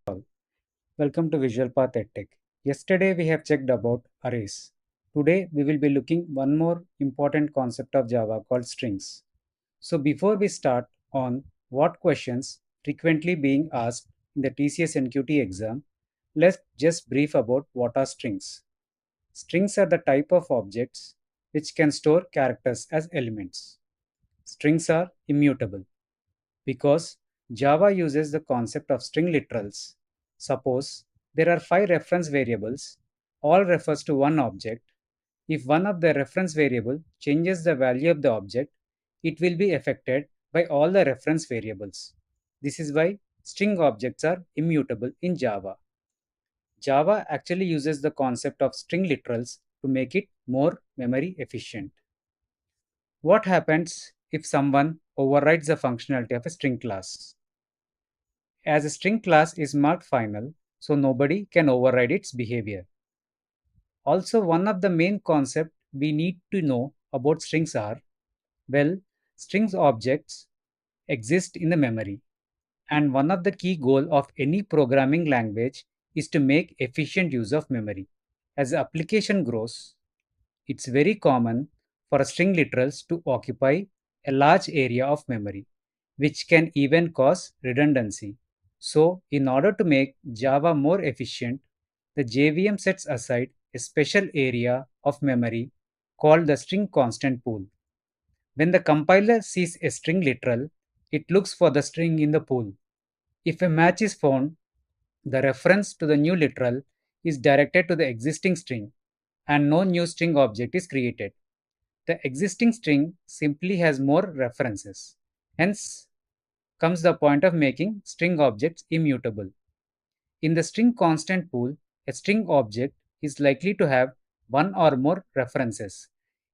all. Welcome to Visualpath EdTech. Yesterday we have checked about arrays. Today we will be looking one more important concept of Java called strings. So before we start on what questions frequently being asked in the TCS NQT exam, let's just brief about what are strings. Strings are the type of objects which can store characters as elements. Strings are immutable because Java uses the concept of string literals. Suppose there are 5 reference variables, all refers to one object. If one of the reference variable changes the value of the object, it will be affected by all the reference variables. This is why string objects are immutable in Java. Java actually uses the concept of string literals to make it more memory efficient. What happens if someone overrides the functionality of a string class? As a string class is marked final, so nobody can override its behavior. Also, one of the main concepts we need to know about strings are, well, strings objects exist in the memory. And one of the key goal of any programming language is to make efficient use of memory. As the application grows, it's very common for string literals to occupy a large area of memory, which can even cause redundancy. So, in order to make Java more efficient, the JVM sets aside a special area of memory called the string constant pool. When the compiler sees a string literal, it looks for the string in the pool. If a match is found, the reference to the new literal is directed to the existing string and no new string object is created. The existing string simply has more references. Hence comes the point of making string objects immutable. In the string constant pool, a string object is likely to have one or more references.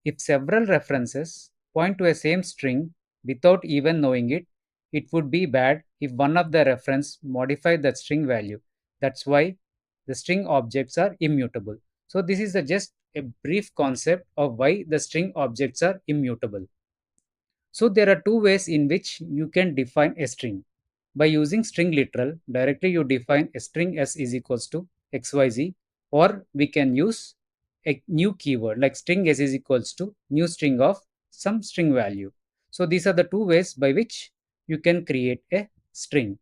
If several references point to a same string without even knowing it, it would be bad if one of the reference modify the string value. That's why the string objects are immutable. So this is just a brief concept of why the string objects are immutable. So there are two ways in which you can define a string. By using string literal, directly you define a string s is equals to xyz, or we can use a new keyword like string s is equals to new string of some string value. So these are the two ways by which you can create a string.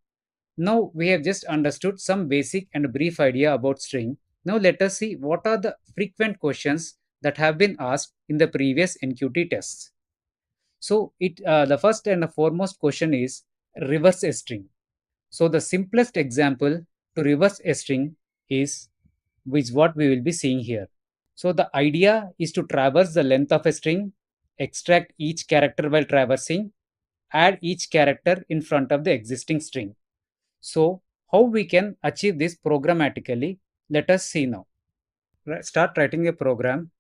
Now we have just understood some basic and brief idea about string. Now let us see what are the frequent questions that have been asked in the previous NQT tests. So the first and the foremost question is reverse a string. So the simplest example to reverse a string is what we will be seeing here. So the idea is to traverse the length of a string, extract each character while traversing, add each character in front of the existing string. So how we can achieve this programmatically? Let us see now. Start writing a program.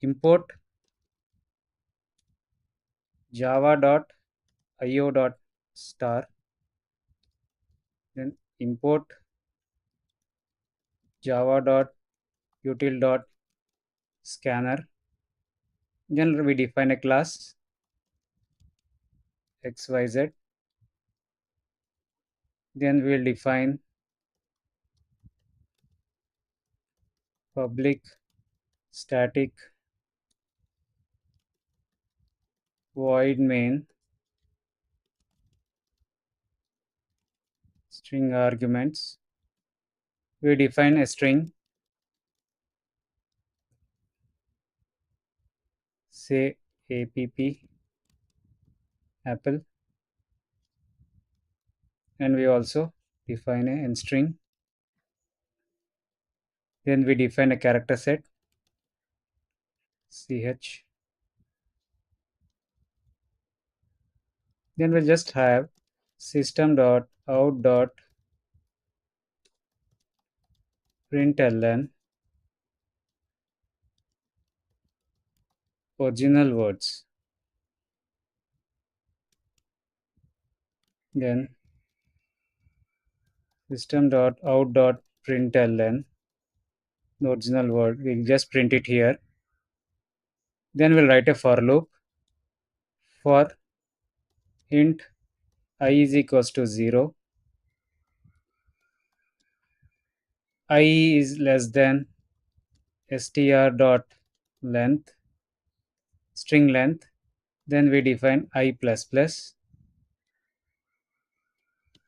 Import java.io.star, then import java.util.scanner. Then we define a class xyz. Then we will define public static void main string arguments. We define a string, say app apple, and we also define a string. Then we define a character set ch. Then we'll just have system.out.println original words. Then system.out.println the original word, we'll just print it here. Then we'll write a for loop for int I is equals to 0, I is less than str dot length, string length. Then we define I plus plus,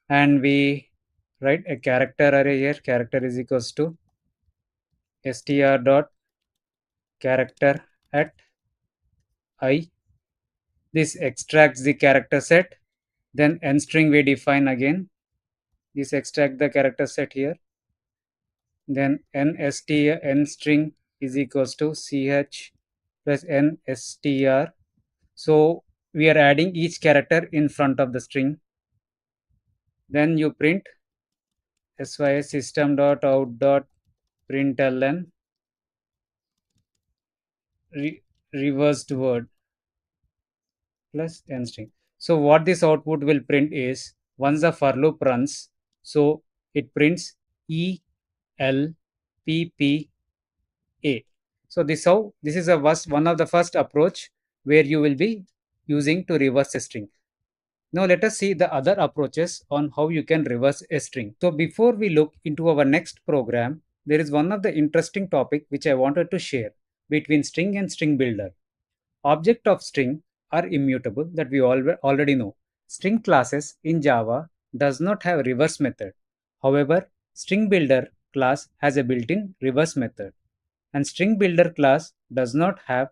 and we write a character array here. Character is equals to str dot character at I. This extracts the character set. Then n string we define again. This extract the character set here. Then n string is equals to ch plus n str. So we are adding each character in front of the string. Then you print sys system dot out dot println reversed word plus n string. So what this output will print is, once the for loop runs, so it prints e l p p a. So this is one of the first approach where you will be using to reverse a string. Now let us see the other approaches on how you can reverse a string. So before we look into our next program, there is one of the interesting topic which I wanted to share between string and string builder. Object of string are immutable, that we already know. String classes in Java does not have reverse method. However, string builder class has a built-in reverse method, and string builder class does not have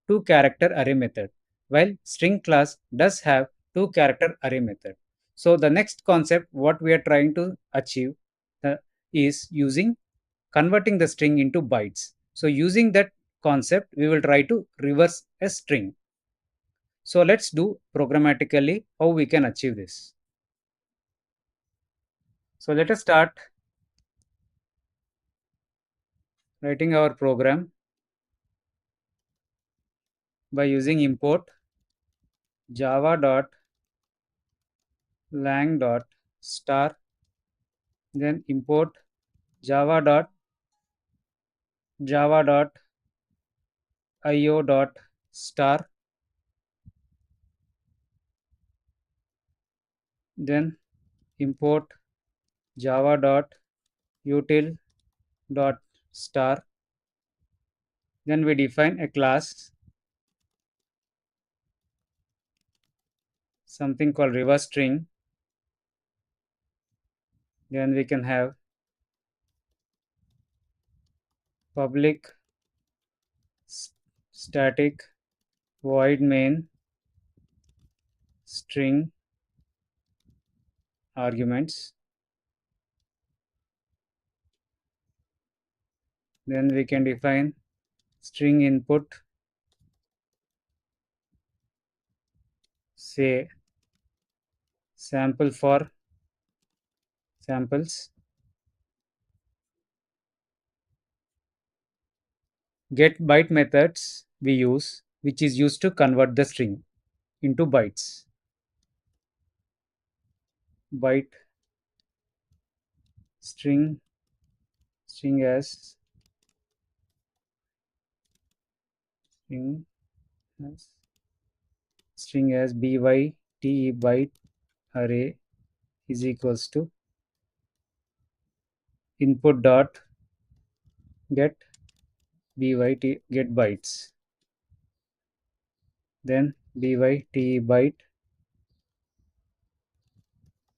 two character array method, while string class does have two character array method. So the next concept what we are trying to achieve uh, is using converting the string into bytes. So using that concept, we will try to reverse a string. So let's do programmatically how we can achieve this. So let us start writing our program by using import java.lang dot star, then import java.io dot star, then import java.util dot star. Then we define a class, something called reverse string. Then we can have public static void main string arguments. Then we can define string input, say sample for samples. Get byte methods we use, which is used to convert the string into bytes. Byte string string as string as string as byte byte array is equals to input dot get byte get bytes, then byte byte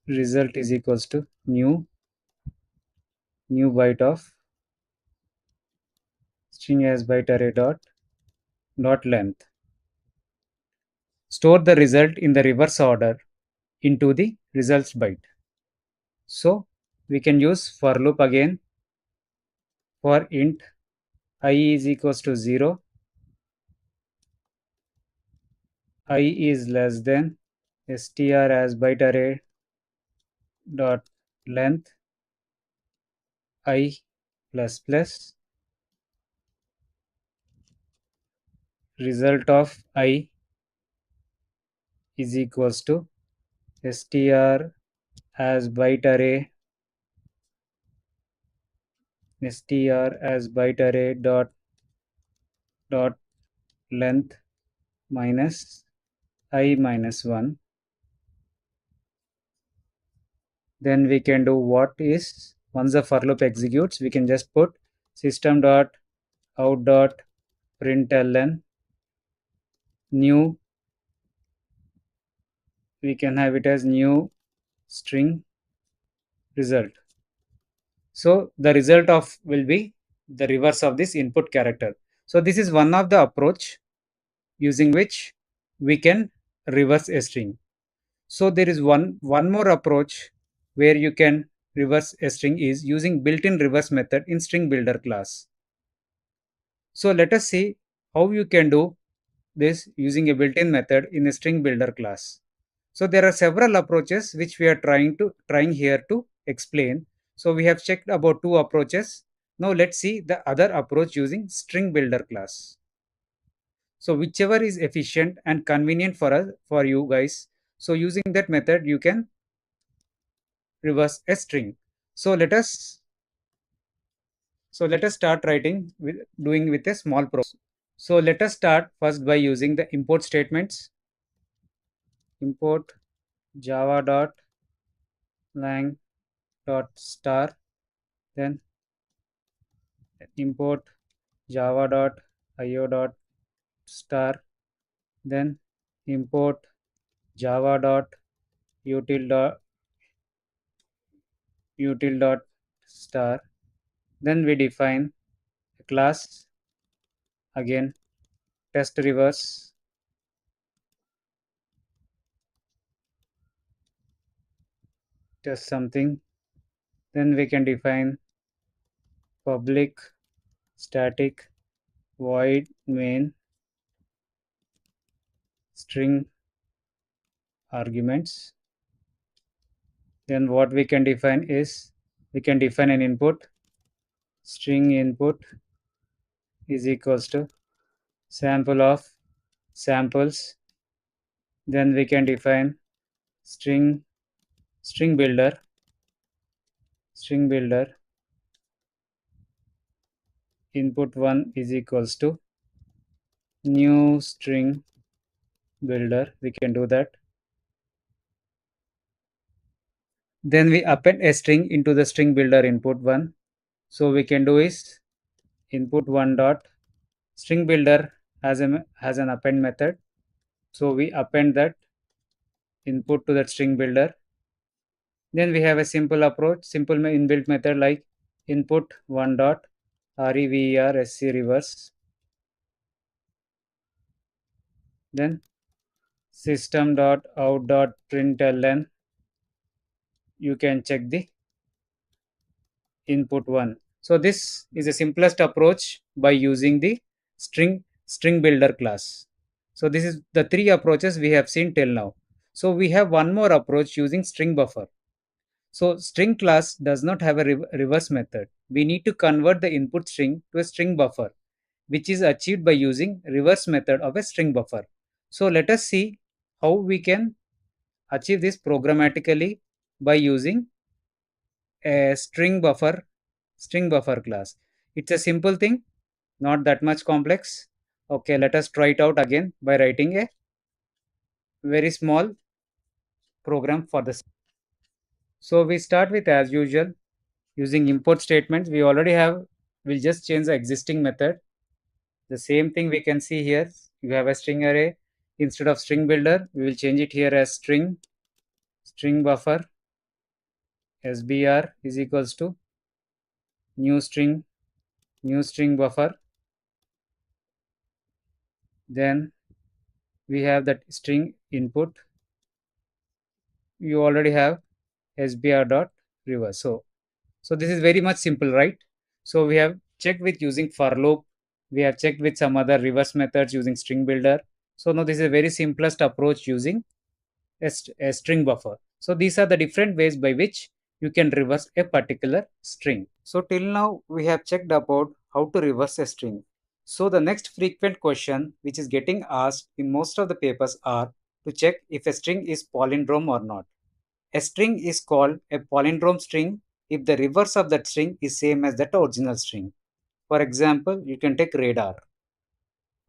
result is equals to new byte of string as byte array dot length. Store the result in the reverse order into the results byte. So we can use for loop again. For int I is equals to 0, I is less than str as byte array dot length I plus plus, result of I is equals to str as byte array dot length minus I minus 1. Then we can do what is Once the for loop executes, we can just put system dot out dot println new. We can have it as new string result. So the result of will be the reverse of this input character. So this is one of the approach using which we can reverse a string. So there is one more approach where you can reverse a string is using built-in reverse method in string builder class. So let us see how you can do this using a built-in method in a string builder class. So there are several approaches which we are trying here to explain. So we have checked about two approaches. Now let's see the other approach using string builder class. So whichever is efficient and convenient for you guys. So using that method you can reverse a string. So let us start writing with doing with a small program. So let us start first by using the import statements. Import java dot lang dot star, then import java dot io dot star, then import java dot util dot util dot star, then we define a class, again test reverse, test something, then we can define public static void main string arguments. Then what we can define is we can define an input, string input is equals to sample of samples. Then we can define string string builder input 1 is equals to new string builder. We can do that. Then we append a string into the string builder input 1. So we can do is input 1 dot string builder has an append method. So we append that input to that string builder. Then we have a simple approach, simple inbuilt method like input 1 dot reversc reverse. Then system dot out dot println, you can check the input 1. So this is the simplest approach by using the string builder class. So this is the three approaches we have seen till now. So we have one more approach using string buffer. So string class does not have a reverse method. We need to convert the input string to a string buffer, which is achieved by using reverse method of a string buffer. So let us see how we can achieve this programmatically by using a string buffer class. It's a simple thing, not that much complex. Okay, let us try it out again by writing a very small program for this. So we start with, as usual, using import statements. We'll just change the existing method. The same thing we can see here. You have a string array. Instead of string builder, we will change it here as string buffer sbr is equals to new string buffer. Then we have that string input. You already have sbr dot reverse. So this is very much simple, right? So we have checked with using for loop. We have checked with some other reverse methods using string builder. So now this is a very simplest approach using a string buffer. So these are the different ways by which you can reverse a particular string. So till now we have checked about how to reverse a string. So the next frequent question which is getting asked in most of the papers are to check if a string is palindrome or not. A string is called a palindrome string if the reverse of that string is same as that original string. For example, you can take radar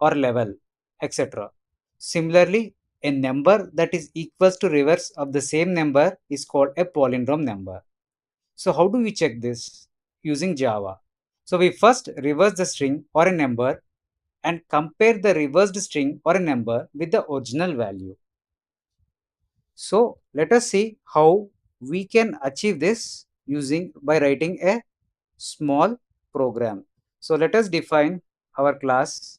or level, etc. Similarly, a number that is equals to reverse of the same number is called a palindrome number. So how do we check this? Using Java. So we first reverse the string or a number and compare the reversed string or a number with the original value. So let us see how we can achieve this using by writing a small program. So let us define our class,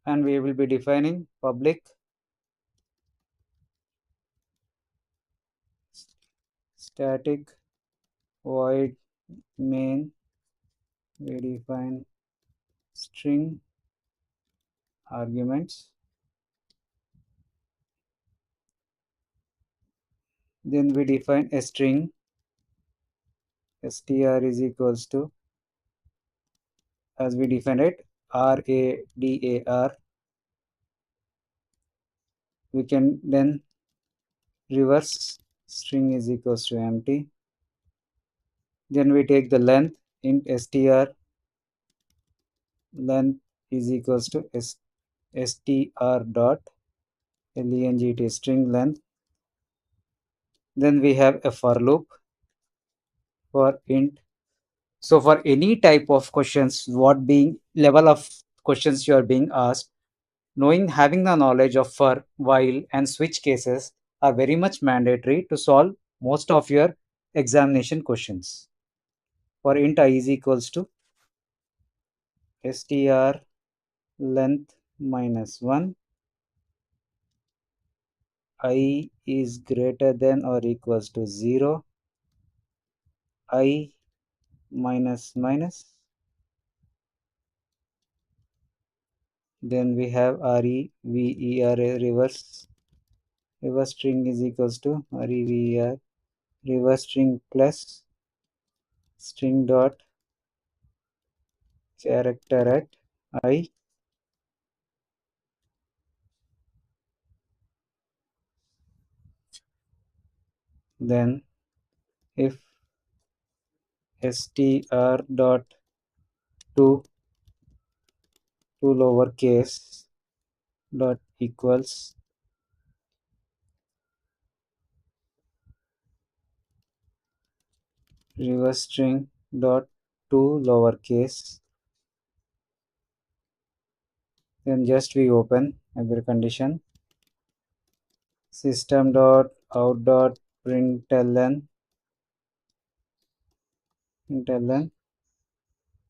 and we will be defining public static void main. We define string arguments. Then we define a string str is equals to, as we define it, radar. We can then reverse string is equals to empty. Then we take the length int str, length is equals to str dot lengt string length. Then we have a for loop for int. So for any type of questions, what being level of questions you are being asked, knowing having the knowledge of for, while and switch cases are very much mandatory to solve most of your examination questions. For int I is equals to str length minus 1, I is greater than or equals to 0, I minus minus. Then we have rever reverse string is equals to rever reverse string plus string dot character at I. Then if str dot to lowercase dot equals reverse string dot to lowercase, then just we open every condition, system dot out dot println,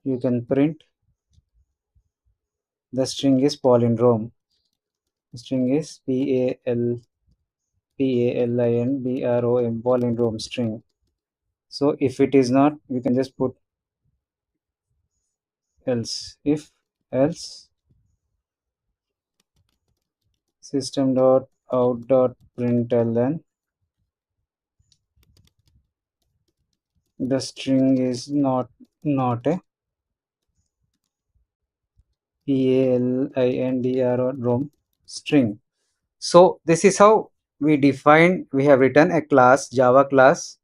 you can print the string is palindrome. String is palindrome, palindrome string. So if it is not, you can just put else. If else system dot out dot println, the string is not a palindrome string. So this is how we have written a class, Java class,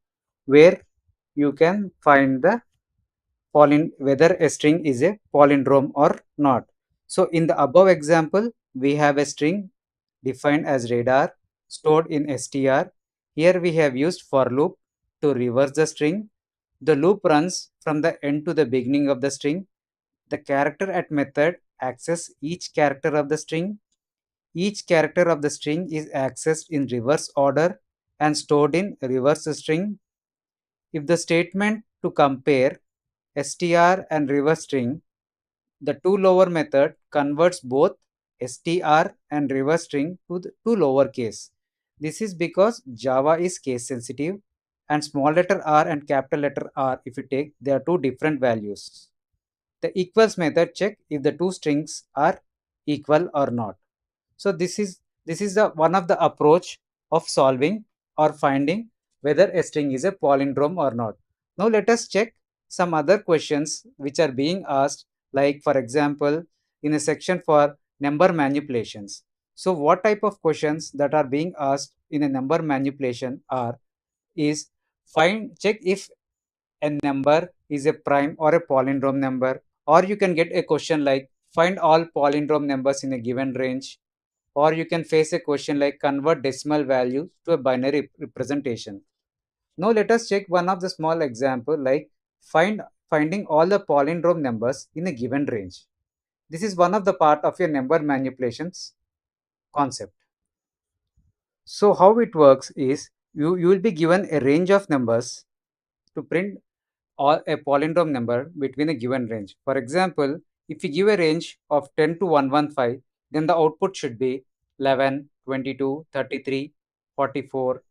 where you can find the whether a string is a palindrome or not. So in the above example, we have a string defined as radar stored in str. Here we have used for loop to reverse the string. The loop runs from the end to the beginning of the string. The character at method access each character of the string. Each character of the string is accessed in reverse order and stored in reverse string. If the statement to compare str and reverse string, the toLower method converts both str and reverse string to lowercase. This is because Java is case sensitive and small letter r and capital letter R, if you take, they are two different values. The equals method check if the two strings are equal or not. So this is the one of the approach of solving or finding whether a string is a palindrome or not. Now let us check some other questions which are being asked, like for example in a section for number manipulations. So what type of questions that are being asked in a number manipulation are is find check if a number is a prime or a palindrome number, or you can get a question like find all palindrome numbers in a given range, or you can face a question like convert decimal value to a binary representation. Now let us check one of the small example like finding all the palindrome numbers in a given range. This is one of the part of your number manipulations concept. So how it works is you will be given a range of numbers to print or a palindrome number between a given range. For example, if you give a range of 10 to 115, then the output should be 11, 22, 33, 44,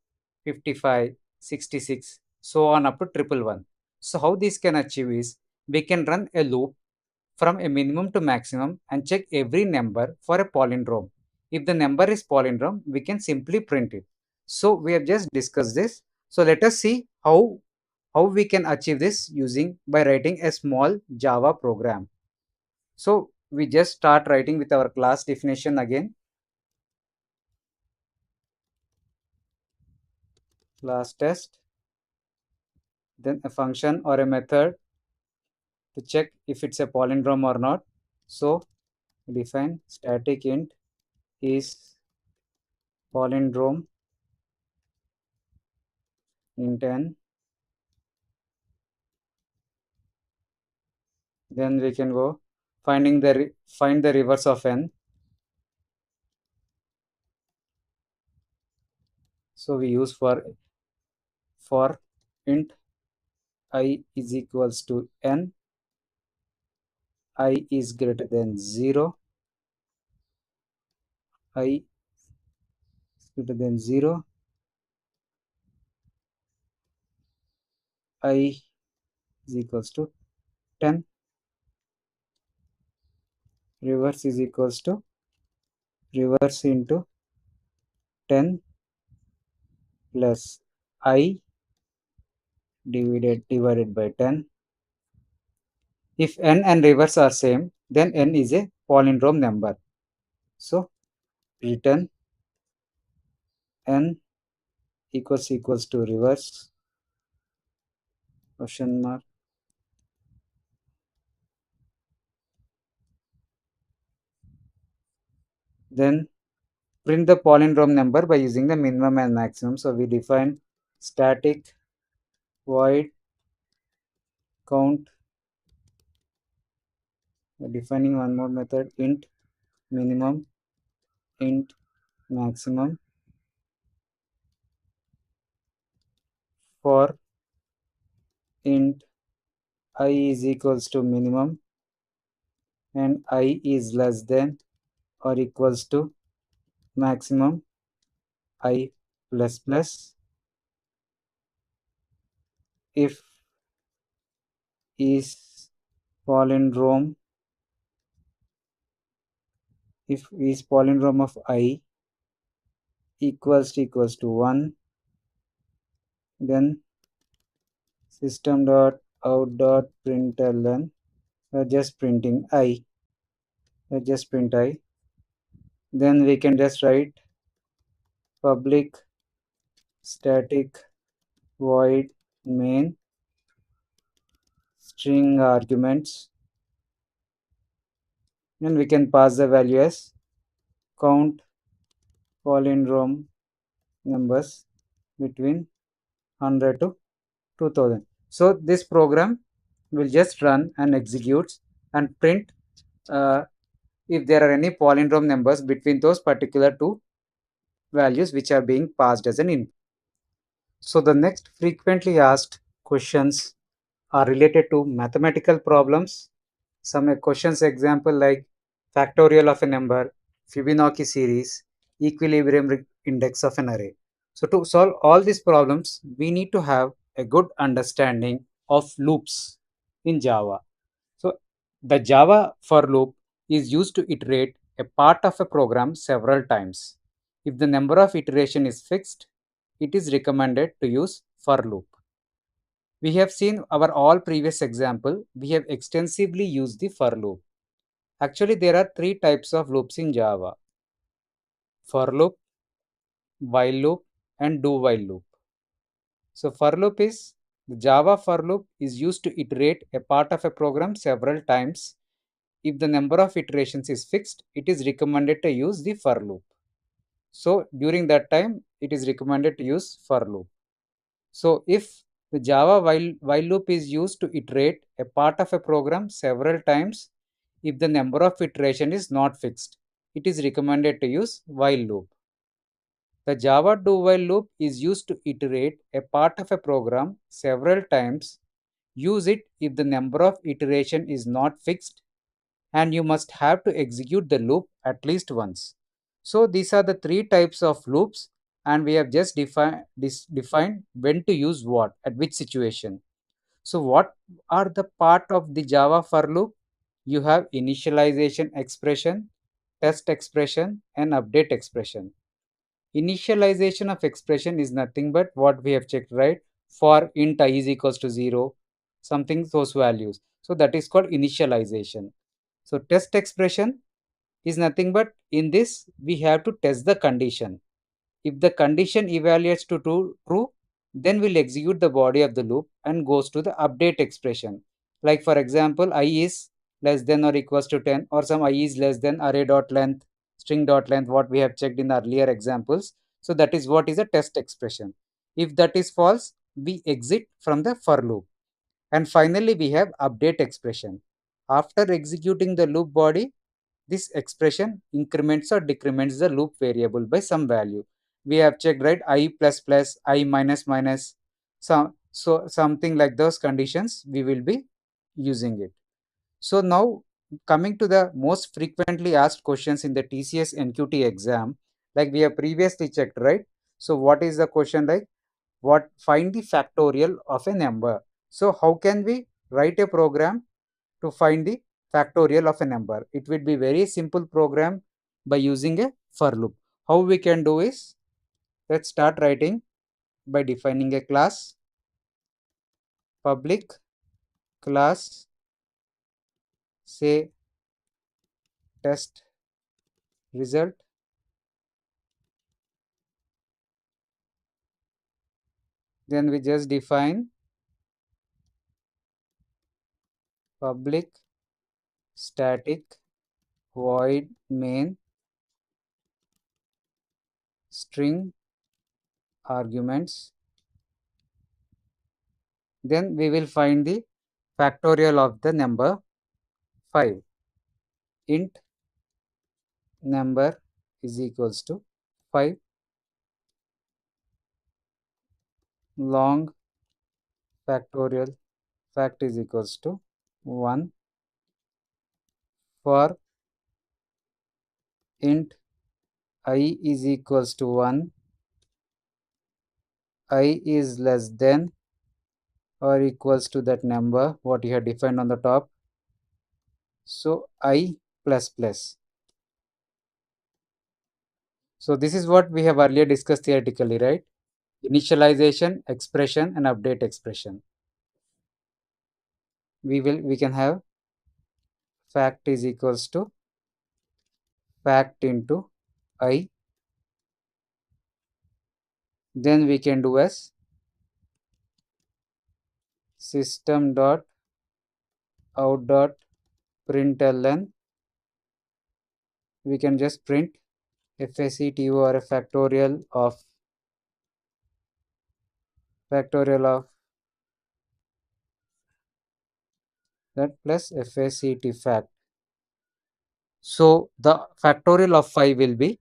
55, 66, so on up to triple one. So how this can achieve is we can run a loop from a minimum to maximum and check every number for a palindrome. If the number is palindrome, we can simply print it. So we have just discussed this. So let us see how we can achieve this using by writing a small Java program. So we just start writing with our class definition again. Class test, then a function or a method to check if it's a palindrome or not. So define static int is palindrome int n. Then we can go find the reverse of n. So we use for int I is equals to n, I is greater than 0, I is greater than 0, I is equals to 10, reverse is equals to reverse into 10 plus I divided by 10. If n and reverse are same, then n is a palindrome number. So return n equals to reverse question mark. Then print the palindrome number by using the minimum and maximum. So we define static void count. We're defining one more method, int minimum, int maximum for int I is equals to minimum and I is less than or equals to maximum I plus plus. If is palindrome, if is palindrome of I equals to 1, then system dot out dot println, we're just printing I, we just print I. Then we can just write public static void main string arguments, and we can pass the value as count palindrome numbers between 100 to 2000. So this program will just run and executes and print if there are any palindrome numbers between those particular two values which are being passed as an input. So the next frequently asked questions are related to mathematical problems. Some questions example like factorial of a number, Fibonacci series, equilibrium index of an array. So to solve all these problems, we need to have a good understanding of loops in Java. So the Java for loop is used to iterate a part of a program several times. If the number of iteration is fixed, it is recommended to use for loop. We have seen our all previous example, we have extensively used the for loop. Actually, there are three types of loops in Java: for loop, while loop, and do while loop. So for loop is the Java for loop is used to iterate a part of a program several times if the number of iterations is fixed, it is recommended to use the for loop. So during that time, it is recommended to use for loop. So if the Java while loop is used to iterate a part of a program several times, if the number of iteration is not fixed, it is recommended to use while loop. The Java do while loop is used to iterate a part of a program several times. Use it if the number of iteration is not fixed and you must have to execute the loop at least once. So these are the three types of loops and we have just defined when to use what at which situation. So what are the part of the Java for loop? You have initialization expression, test expression and update expression. Initialization of expression is nothing but what we have checked, right? For int I is equals to 0, something those values. So that is called initialization. So test expression is nothing but in this we have to test the condition. If the condition evaluates to true, then we'll execute the body of the loop and goes to the update expression. Like for example, I is less than or equals to 10 or some I is less than array dot length, string dot length, what we have checked in the earlier examples. So that is what is a test expression. If that is false, we exit from the for loop. And finally, we have update expression. After executing the loop body, this expression increments or decrements the loop variable by some value. We have checked, right? I plus plus, I minus minus, so something like those conditions we will be using it. So now coming to the most frequently asked questions in the TCS NQT exam, like we have previously checked, right? So what is the question like? What find the factorial of a number? So how can we write a program to find the factorial of a number? It will be very simple program by using a for loop. How we can do is, let's start writing by defining a class, public class, say test result. Then we just define public static void main string arguments. Then we will find the factorial of the number 5. Int number is equals to 5, long factorial fact is equals to 1, for int I is equals to 1, I is less than or equals to that number what you have defined on the top. So I plus plus. So this is what we have earlier discussed theoretically, right? Initialization, expression and update expression. We can have fact is equals to fact into I. Then we can do as system dot out dot println. We can just print FACTO or a factorial of that plus FACT fact. So the factorial of 5 will be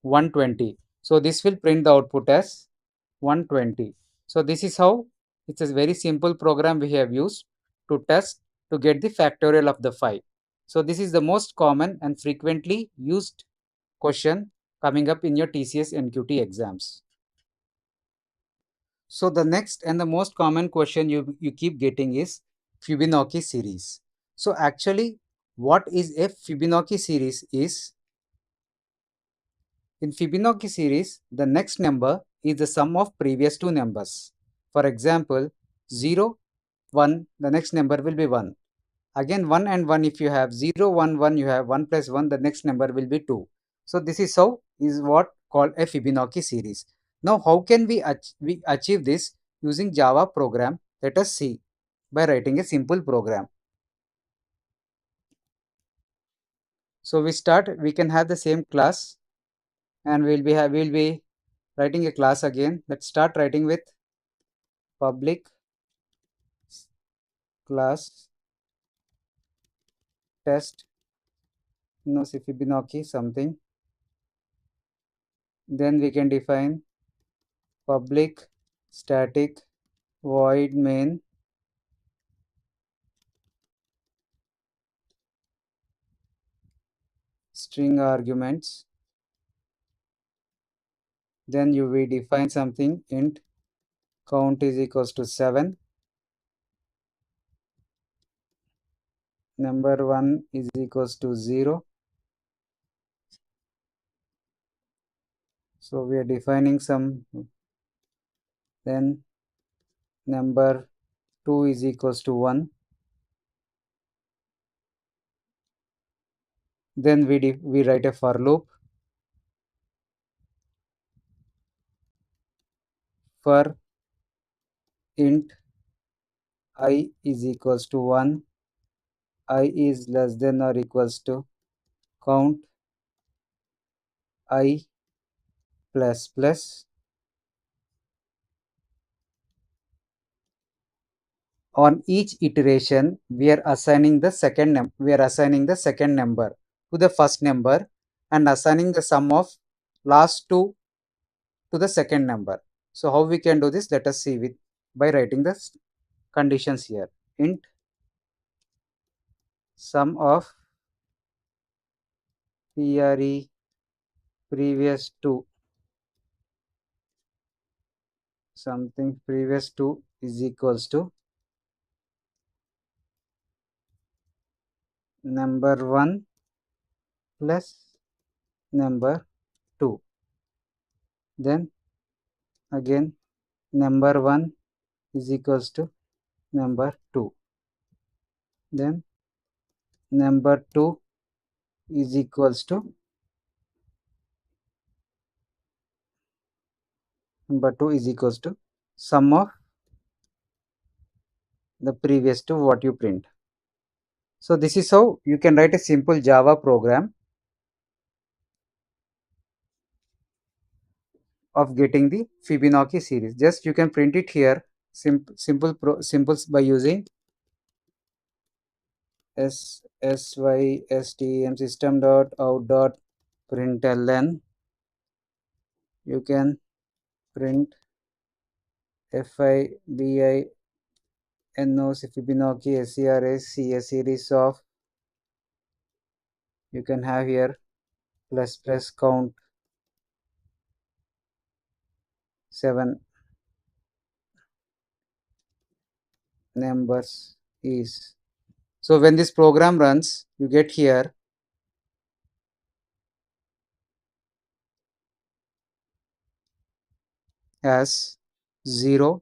120. So this will print the output as 120. So this is how it's a very simple program we have used to test to get the factorial of the 5. So this is the most common and frequently used question coming up in your TCS NQT exams. So the next and the most common question you keep getting is Fibonacci series. So actually what is a Fibonacci series is, in Fibonacci series, the next number is the sum of previous two numbers. For example, 0, 1, the next number will be 1. Again 1 and 1, if you have 0, 1, 1, you have 1 plus 1, the next number will be 2. So this is how is what called a Fibonacci series. Now how can we achieve this using Java program? Let us see by writing a simple program. So we can have the same class, and we'll be writing a class again. Let's start writing with public class test no Fibonacci something. Then we can define public static void main string arguments. Then you will define something int count is equals to 7, number 1 is equals to 0. So we are defining some, then number 2 is equals to 1. Then we write a for loop for int I is equals to 1, I is less than or equals to count I plus plus. On each iteration, we are assigning the second number to the first number and assigning the sum of last two to the second number. So how we can do this? Let us see with by writing the conditions here. Int sum of previous to something previous to is equals to number 1 plus number 2. Then again number 1 is equals to number 2. Then number 2 is equals to sum of the previous to what you print. So this is how you can write a simple Java program of getting the Fibonacci series. Just you can print it here, simples by using system system.out.println. You can print Fibonacci Fibonacci a series of, you can have here plus plus count 7 numbers is. So when this program runs, you get here as 0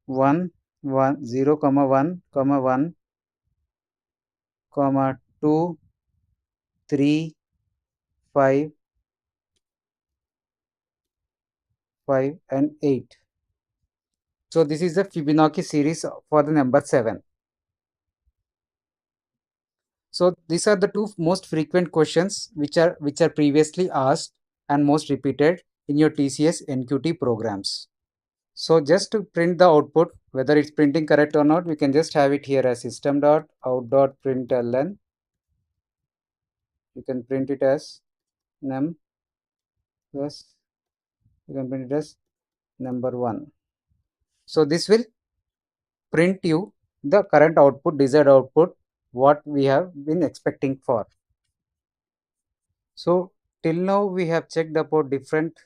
1 1 0 comma 1 comma 1 comma 2 3 5 5 and 8. So this is the Fibonacci series for the number 7. So these are the two most frequent questions which are previously asked and most repeated in your TCS NQT programs. So just to print the output, whether it's printing correct or not, we can just have it here as system.out.println. You can print it as num plus, you can print it as number 1. So this will print you the current output, desired output, what we have been expecting for. So till now we have checked about different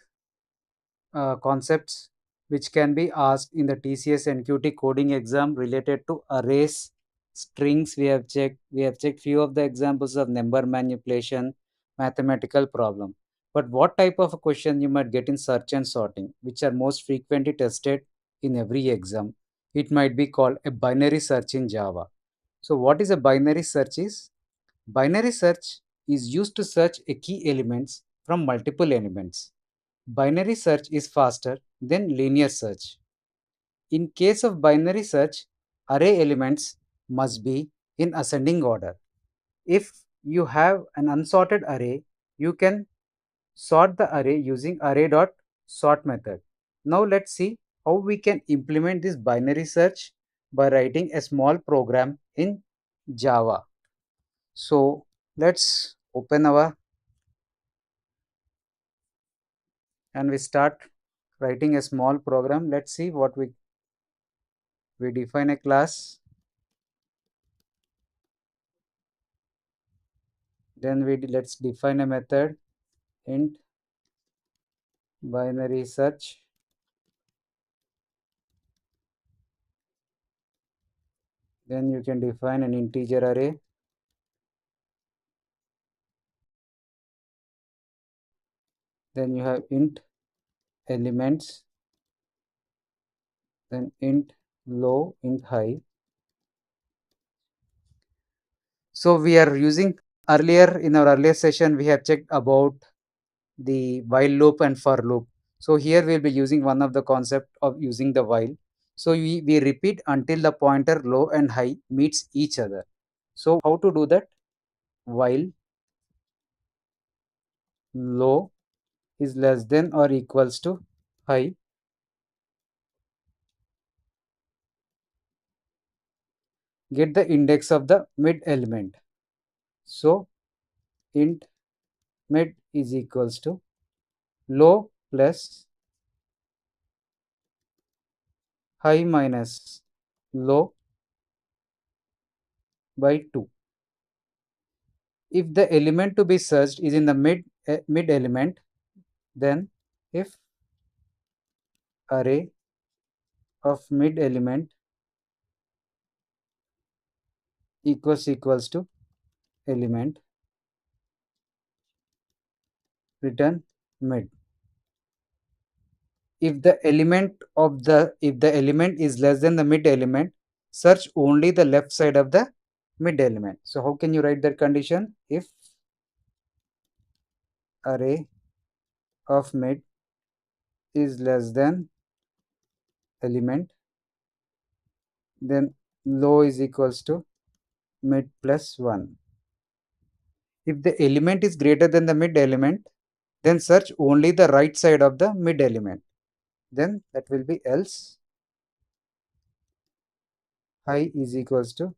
concepts which can be asked in the TCS NQT coding exam related to arrays, strings. We have checked few of the examples of number manipulation, mathematical problem. But what type of a question you might get in search and sorting, which are most frequently tested in every exam? It might be called a binary search in Java. So what is a binary search is? Binary search is used to search a key elements from multiple elements. Binary search is faster than linear search. In case of binary search, array elements must be in ascending order. If you have an unsorted array, you can sort the array using array.sort method. Now let's see how we can implement this binary search by writing a small program in Java. So let's open our and we start writing a small program. Let's see what we define a class, then let's define a method int binary search, then you can define an integer array, then you have int elements, then int low, int high. So we are using earlier in our earlier session we have checked about the while loop and for loop. So here we'll be using one of the concept of using the while. So we repeat until the pointer low and high meets each other. So how to do that? While low is less than or equals to high, get the index of the mid element. So int mid is equals to low plus high minus low by 2. If the element to be searched is in the mid element, then if array of mid element equals to element, return mid. If the element is less than the mid element, search only the left side of the mid element. So how can you write that condition? If array of mid is less than element, then low is equals to mid plus 1. If the element is greater than the mid element, then search only the right side of the mid element. Then that will be else high is equals to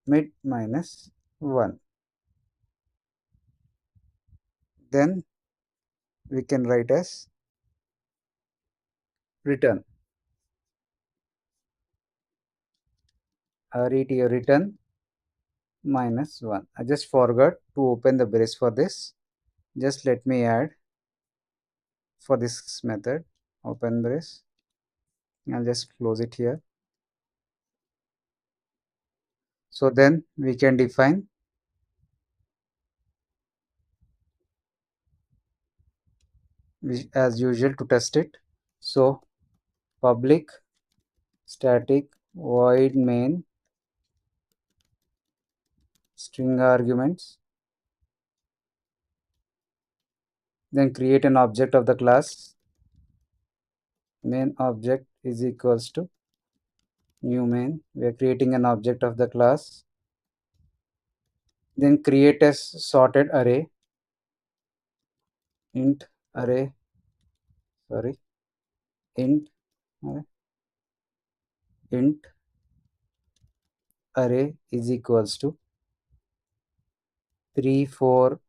mid minus 1. Then we can write as return return minus 1. I just forgot to open the brace for this. Just let me add for this method. Open brace. I'll just close it here. So then we can define as usual to test it. So public static void main string arguments, then create an object of the class. Main object is equals to new main. We are creating an object of the class. Then create a sorted array int array sorry int int array is equals to 3 4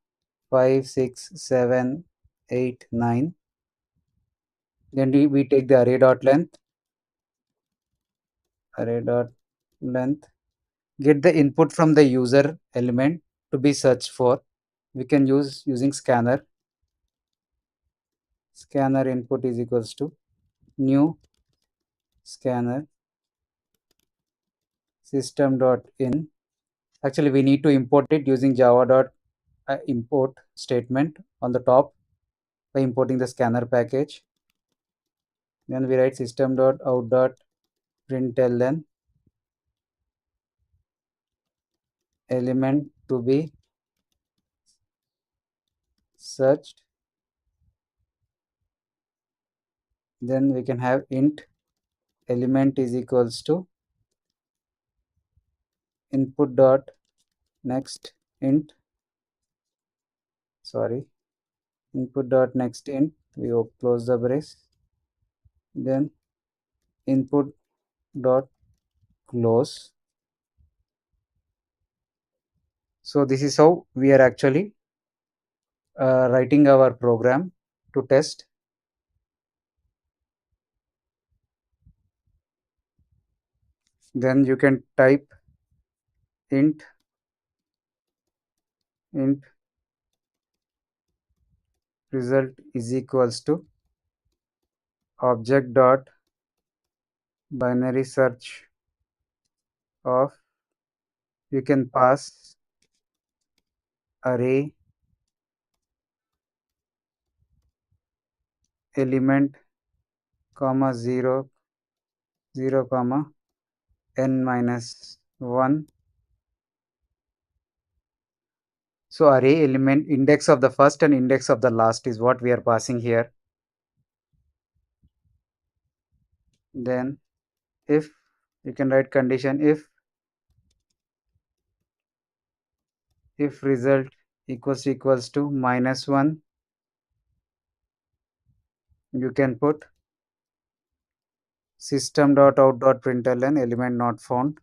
5 6 7 8 9. Then we take the array dot length, get the input from the user element to be searched for. We can using scanner input is equals to new scanner system dot in. Actually we need to import it using java dot import statement on the top by importing the scanner package. Then we write system dot out dot println element to be searched. Then we can have int element is equals to input dot next int sorry, input dot next int, we close the brace, then input dot close. So this is how we are actually writing our program to test. Then you can type int int result is equals to object dot binary search of, you can pass array element comma 0 0 comma n minus 1. So array element index of the first and index of the last is what we are passing here. Then if, you can write condition if result equals to -1, you can put system dot out dot println element not found.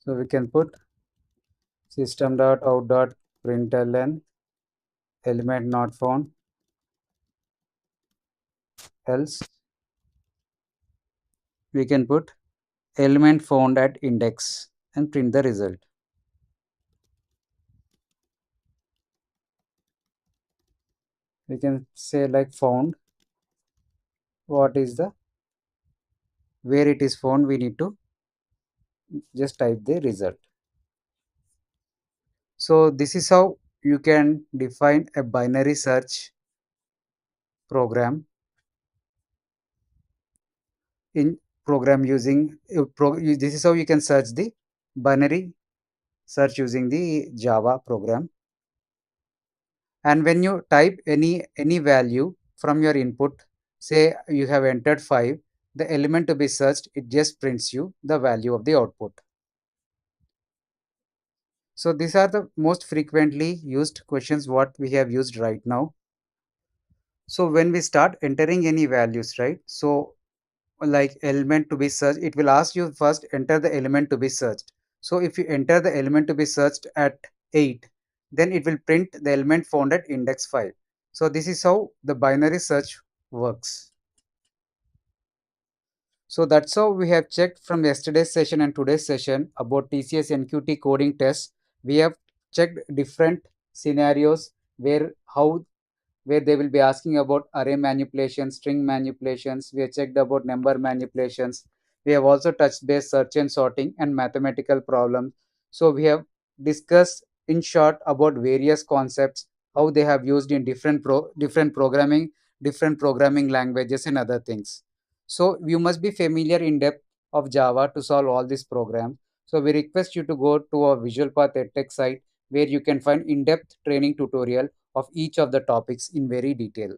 So we can put system dot out dot println element not found, else we can put element found at index and print the result. We can say like found, what is the, where it is found, we need to just type the result. So this is how you can define a binary search program in program using this is how you can search the binary search using the Java program. And when you type any value from your input, say you have entered 5, the element to be searched, it just prints you the value of the output. So these are the most frequently used questions what we have used right now. So when we start entering any values, right, so like element to be searched, it will ask you first enter the element to be searched. So if you enter the element to be searched at 8, then it will print the element found at index 5. So this is how the binary search works. So that's how we have checked from yesterday's session and today's session about TCS NQT coding tests. We have checked different scenarios where they will be asking about array manipulations, string manipulations. We have checked about number manipulations. We have also touched base search and sorting and mathematical problems. So we have discussed in short about various concepts, how they have used in different programming languages and other things. So you must be familiar in depth of Java to solve all these programs. So we request you to go to our Visualpath EdTech site where you can find in-depth training tutorial of each of the topics in very detail.